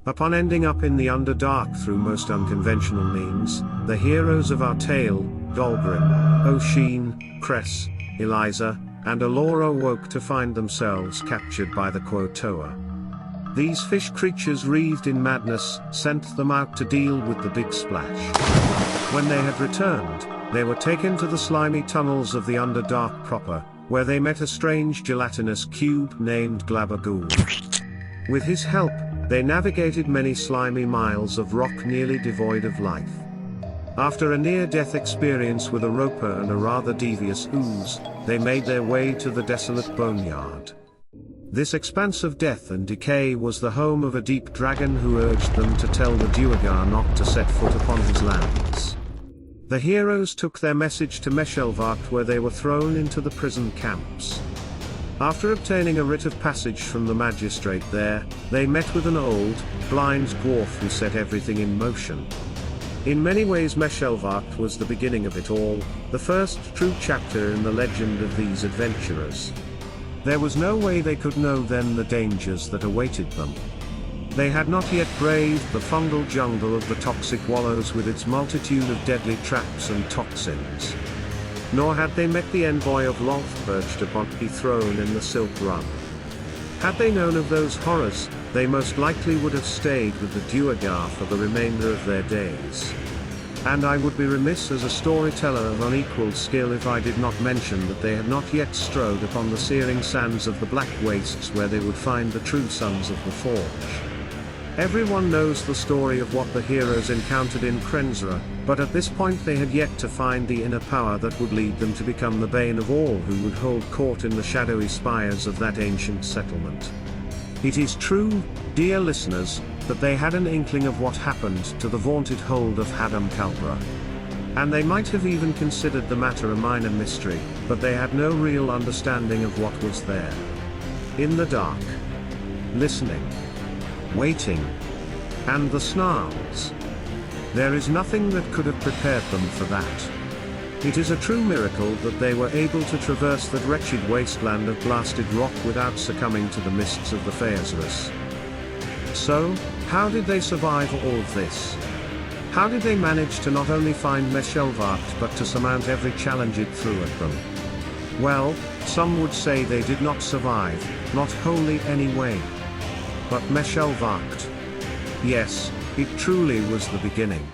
Upon ending up in the Underdark through most unconventional means, the heroes of our tale, Dolgrim, O'Sheen, Cress, Eliza, and Alora woke to find themselves captured by the Quotoa. These fish creatures wreathed in madness sent them out to deal with the Big Splash. When they had returned, they were taken to the slimy tunnels of the Underdark proper, where they met a strange gelatinous cube named Glabagool. With his help, they navigated many slimy miles of rock nearly devoid of life. After a near-death experience with a roper and a rather devious ooze, they made their way to the desolate boneyard. This expanse of death and decay was the home of a deep dragon who urged them to tell the Duergar not to set foot upon his lands. The heroes took their message to Meshelvart, where they were thrown into the prison camps. After obtaining a writ of passage from the magistrate there, they met with an old, blind dwarf who set everything in motion. In many ways Meshelvart was the beginning of it all, the first true chapter in the legend of these adventurers. There was no way they could know then the dangers that awaited them. They had not yet braved the fungal jungle of the Toxic Wallows with its multitude of deadly traps and toxins. Nor had they met the envoy of Lolth perched upon the throne in the Silk Run. Had they known of those horrors, they most likely would have stayed with the Duergar for the remainder of their days. And I would be remiss as a storyteller of unequaled skill if I did not mention that they had not yet strode upon the searing sands of the Black Wastes where they would find the true sons of the Forge. Everyone knows the story of what the heroes encountered in Krenzra, but at this point they had yet to find the inner power that would lead them to become the bane of all who would hold court in the shadowy spires of that ancient settlement. It is true, dear listeners, that they had an inkling of what happened to the vaunted hold of Hadam Kalbra. And they might have even considered the matter a minor mystery, but they had no real understanding of what was there. In the dark. Listening. Waiting. And the snarls. There is nothing that could have prepared them for that. It is a true miracle that they were able to traverse that wretched wasteland of blasted rock without succumbing to the mists of the Phaesaurus. So, how did they survive all of this? How did they manage to not only find Meshelvart but to surmount every challenge it threw at them? Well, some would say they did not survive, not wholly anyway. But Meshelvart. Yes, it truly was the beginning.